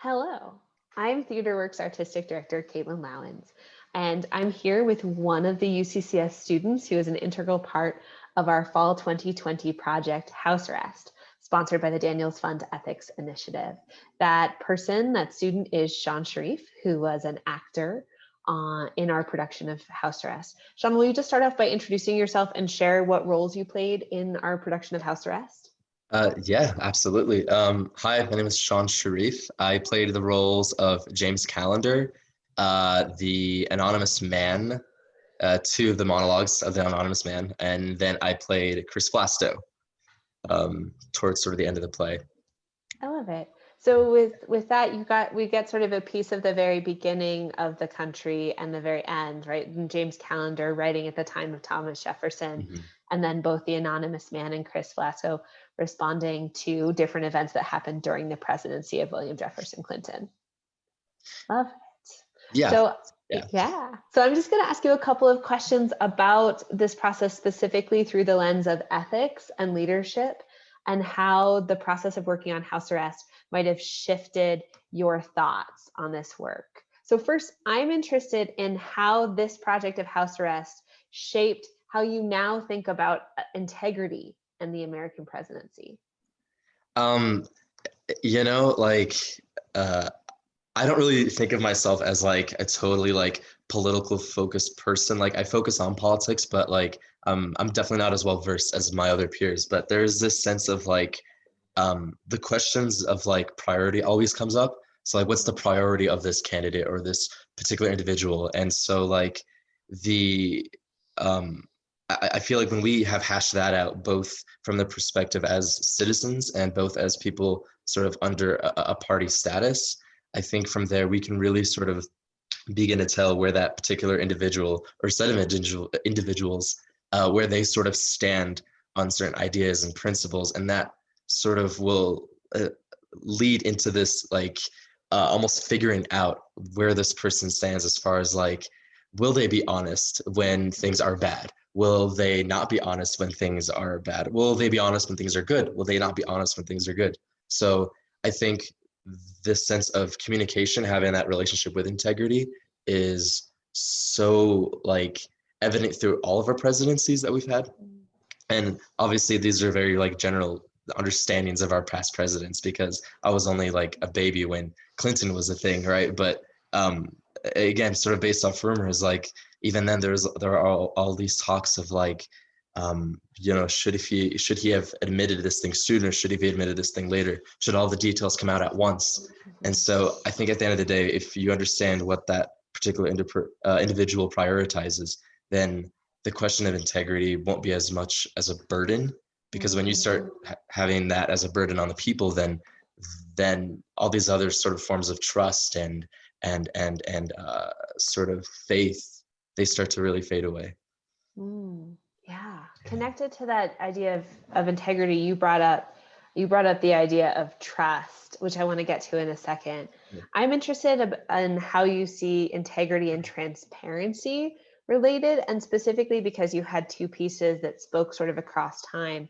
Hello, I'm TheaterWorks Artistic Director Caitlin Lowens, and I'm here with one of the UCCS students who is an integral part of our Fall 2020 project, House Arrest, sponsored by the Daniels Fund Ethics Initiative. That student is Sean Sharif, who was an actor in our production of House Arrest. Sean, will you just start off by introducing yourself and share what roles you played in our production of House Arrest? Yeah, absolutely. Hi, my name is Sean Sharif. I played the roles of James Callender, the anonymous man, two of the monologues of the anonymous man, and then I played Chris Flasto towards sort of the end of the play. I love it. So with that, we get sort of a piece of the very beginning of the country and the very end, right? And James Callender writing at the time of Thomas Jefferson, Mhm. and then both the anonymous man and Chris Flasko responding to different events that happened during the presidency of William Jefferson Clinton. Love it. Yeah, So yeah. yeah. So I'm just going to ask you a couple of questions about this process specifically through the lens of ethics and leadership and how the process of working on house arrest might have shifted your thoughts on this work. So first, I'm interested in how this project of house arrest shaped how you now think about integrity and the American presidency. Um, you know, like, uh, I don't really think of myself as like a totally like political focused person. Like I focus on politics, but like I'm definitely not as well versed as my other peers. But there's this sense of like the questions of like priority always comes up. So like what's the priority of this candidate or this particular individual? And so like the um I feel like when we have hashed that out, both from the perspective as citizens and both as people sort of under a party status, I think from there we can really sort of begin to tell where that particular individual or set of individuals where they sort of stand on certain ideas and principles, and that sort of will lead into this like almost figuring out where this person stands as far as like, will they be honest when things are bad? Will they not be honest when things are bad? Will they be honest when things are good? Will they not be honest when things are good? So I think this sense of communication, having that relationship with integrity, is so like evident through all of our presidencies that we've had. And obviously these are very like general understandings of our past presidents, because I was only like a baby when Clinton was a thing, right? But again, sort of based off rumors, like even then there are all these talks of like, should he have admitted this thing sooner? Should he have admitted this thing later? Should all the details come out at once? And so I think at the end of the day, if you understand what that particular individual prioritizes, then the question of integrity won't be as much as a burden, because when you start having that as a burden on the people, then all these other sort of forms of trust and sort of faith, they start to really fade away. Yeah, connected to that idea of integrity, you brought up the idea of trust, which I want to get to in a second. Yeah. I'm interested in how you see integrity and transparency related, and specifically because you had two pieces that spoke sort of across time,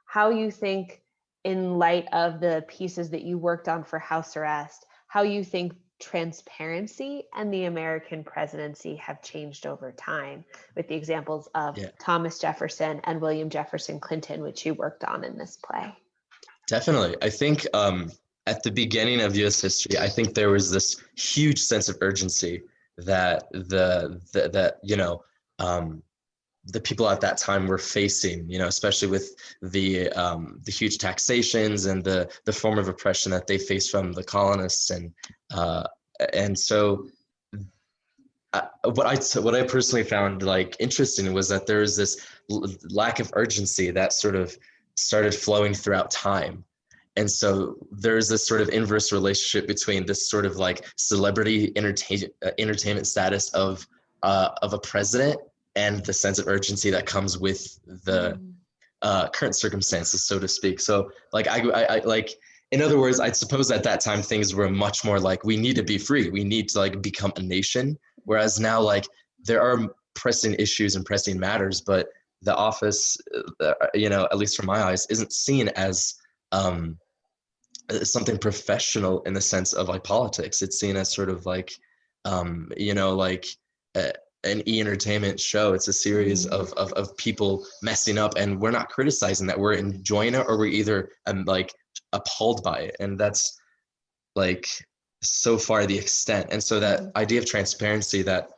how you think in light of the pieces that you worked on for house arrest, how you think transparency and the American presidency have changed over time, with the examples of Yeah, Thomas Jefferson and William Jefferson Clinton, which you worked on in this play. definitely. I think at the beginning of US history, I think there was this huge sense of urgency that um, the people at that time were facing, especially with the huge taxations and the form of oppression that they faced from the colonists, and so what I personally found like interesting was that there was this lack of urgency that sort of started flowing throughout time. And so there's this sort of inverse relationship between this sort of like celebrity entertainment status of a president and the sense of urgency that comes with the current circumstances, so to speak. So like I like, in other words, I suppose at that time things were much more like, we need to be free, we need to like become a nation. Whereas now, like, there are pressing issues and pressing matters, but the office, at least from my eyes, isn't seen as something professional in the sense of like politics. It's seen as sort of like, you know, like a, an e-entertainment show. It's a series of people messing up, and we're not criticizing that. We're enjoying it, or we're either like appalled by it. And that's like so far the extent. And so that idea of transparency that,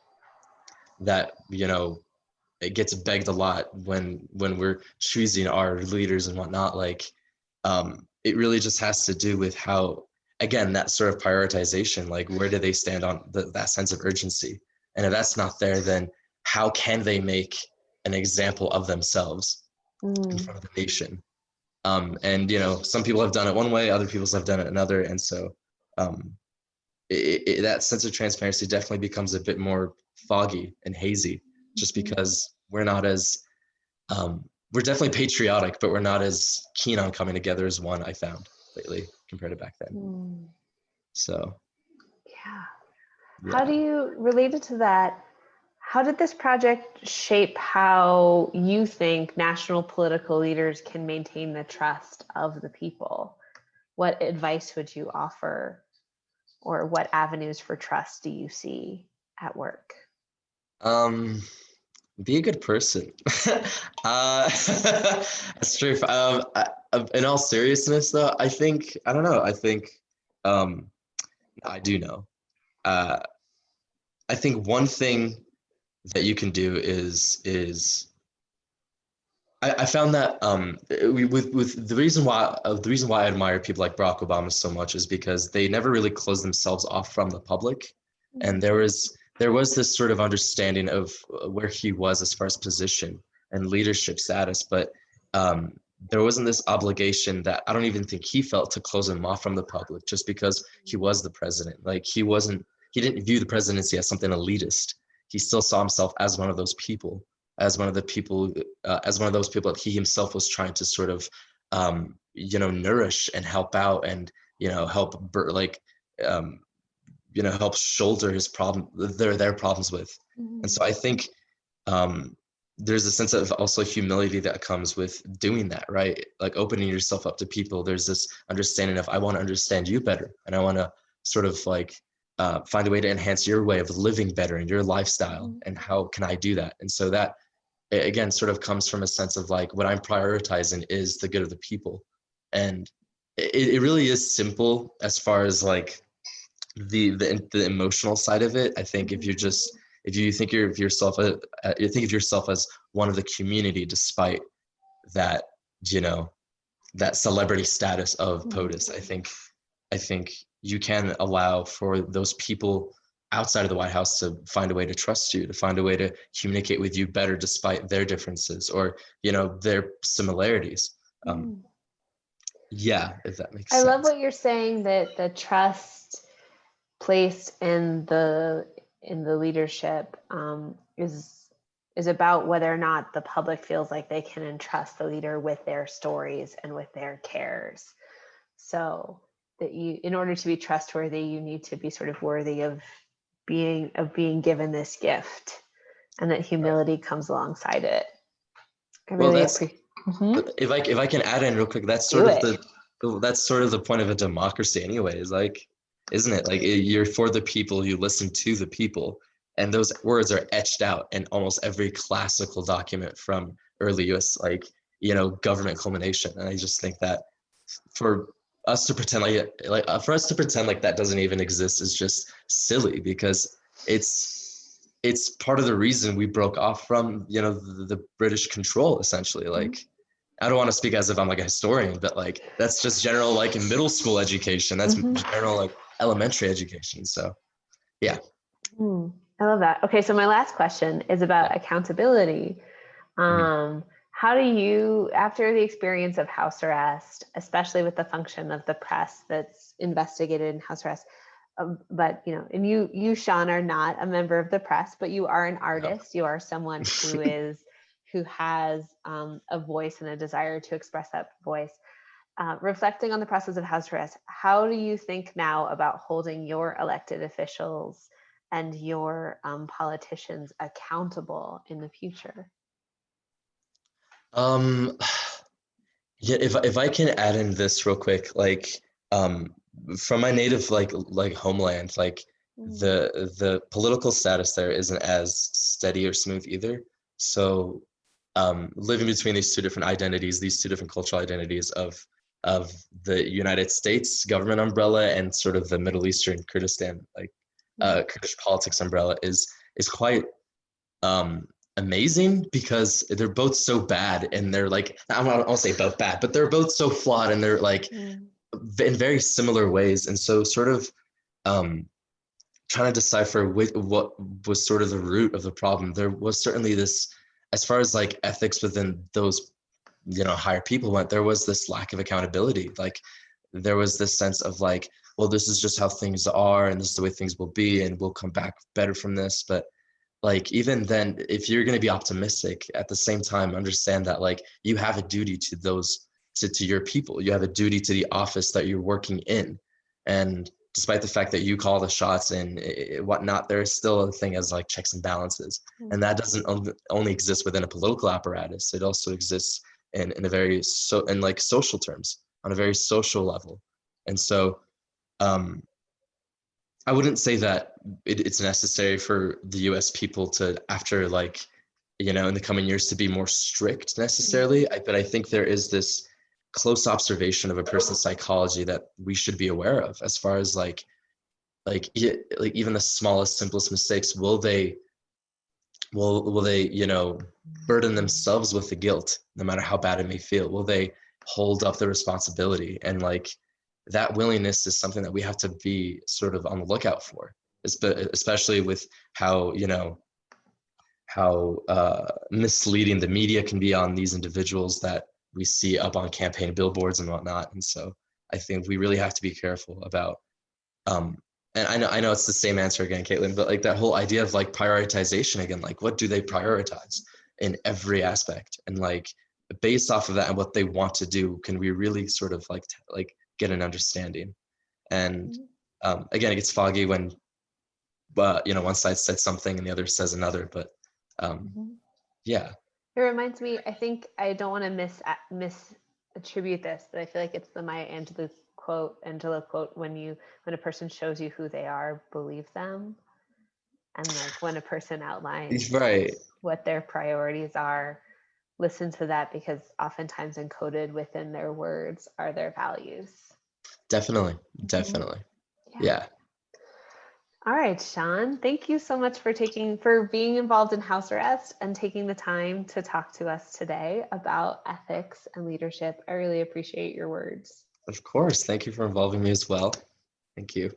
you know, it gets begged a lot when we're choosing our leaders and whatnot, like it really just has to do with how, again, that sort of prioritization, like where do they stand on that sense of urgency? And if that's not there, then how can they make an example of themselves in front of the nation? And you know, some people have done it one way, other people have done it another, and so um, that sense of transparency definitely becomes a bit more foggy and hazy, just because we're not as we're definitely patriotic, but we're not as keen on coming together as one, I found lately compared to back then. So Yeah. How do yeah. you, related to that, how did this project shape how you think national political leaders can maintain the trust of the people? What advice would you offer, or what avenues for trust do you see at work? Um, be a good person. That's true. In all seriousness, though, I think I don't know. I think I do know. Uh, I think one thing that you can do is I found that with the reason why I admire people like Barack Obama so much is because they never really closed themselves off from the public, and there was this sort of understanding of where he was as far as position and leadership status, but um, there wasn't this obligation that I don't even think he felt to close him off from the public just because he was the president. Like he didn't view the presidency as something elitist. He still saw himself as one of those people, as one of the people as one of those people that he himself was trying to sort of you know, nourish and help out, and you know, like um, you know, help shoulder his problem, their problems with. And so I think um, there's a sense of also humility that comes with doing that, right? Like opening yourself up to people. There's this understanding of I want to understand you better, and I want to sort of like find a way to enhance your way of living better and your lifestyle, and how can I do that? And so that again sort of comes from a sense of like what I'm prioritizing is the good of the people. And it really is simple as far as like the emotional side of it. I think if you're just if you think of yourself you think of yourself as one of the community, despite that, you know, that celebrity status of POTUS, I think you can allow for those people outside of the White House to find a way to trust you, to find a way to communicate with you better despite their differences or, you know, their similarities. Yeah, if that makes I love sense. what you're saying, that the trust placed in the leadership is about whether or not the public feels like they can entrust the leader with their stories and with their cares. So that you, in order to be trustworthy, you need to be sort of worthy of being given this gift, and that Right. humility comes alongside it. I Well, really that's appreciate. Mm-hmm. if I can add in real quick, Do it. that's sort of the point of a democracy anyways, like, isn't it? Like you're for the people, you listen to the people, and those words are etched out in almost every classical document from early US, like, you know, government culmination. And I just think that for us to pretend for us to pretend like that doesn't even exist is just silly, because it's part of the reason we broke off from, you know, the British control essentially. Like, I don't want to speak as if I'm like a historian, but like that's just general like in middle school education. That's general like elementary education. So yeah. I love that. Okay, so my last question is Yeah. about accountability. Mhm. How do you, after the experience of house arrest, especially with the function of the press that's investigated in house arrest, but you know, and you, Sean, are not a member of the press, but you are an Yeah. artist. You are someone who has a voice and a desire to express that voice. Reflecting on the process of house arrest, how do you think now about holding your elected officials and your politicians accountable in the future? Um, yeah, if I can add in this real quick, like um, from my native like homeland, like Mm, the political status there isn't as steady or smooth either. So living between these two different identities, these two different cultural identities of the United States government umbrella and sort of the Middle Eastern Kurdistan, like mm, Kurdish politics umbrella is quite um amazing because they're both so bad and they're like I'll say both bad, but they're both so flawed and they're like mm, in very similar ways. And so sort of um trying to decipher what was sort of the root of the problem. There was certainly this, as far as like ethics within those, higher people went, there was this lack of accountability. Like there was this sense of like, well, this is just how things are and this is the way things will be and we'll come back better from this. But like even then, if you're going to be optimistic, at the same time understand that like you have a duty to those, to your people. You have a duty to the office that you're working in. And despite the fact that you call the shots and whatnot, there is still a thing as like checks and balances. And mm, that doesn't only exist within a political apparatus. It also exists in a very in like social terms, on a very social level. And so um I wouldn't say that it's necessary for the US people to, after like, in the coming years to be more strict mm, necessarily. But I think there is this close observation of a person's psychology that we should be aware of, as far as like even the smallest, simplest mistakes. Will they, burden themselves with the guilt, no matter how bad it may feel? Will they hold up the responsibility? And like that willingness is something that we have to be sort of on the lookout for, especially with how, misleading the media can be on these individuals that we see up on campaign billboards and whatnot. And so I think we really have to be careful about um, and I know it's the same answer again, Caitlin, but like that whole idea of like prioritization again, like what do they prioritize in every aspect? And like based off of that and what they want to do, can we really sort of like get an understanding? And mm, again, it gets foggy when one side said something and the other says another. But um, mhm. yeah, It reminds me, I think I don't want to misattribute this, but I feel like it's the Maya Angelou quote, when a person shows you who they are, believe them. And like when a person outlines right. what their priorities are, listen to that, because oftentimes encoded within their words are their values. Definitely, Mhm. definitely. Yeah. Yeah. All right, Sean, thank you so much for being involved in house arrest and taking the time to talk to us today about ethics and leadership. I really appreciate your words. Of course. Thank you for involving me as well. Thank you.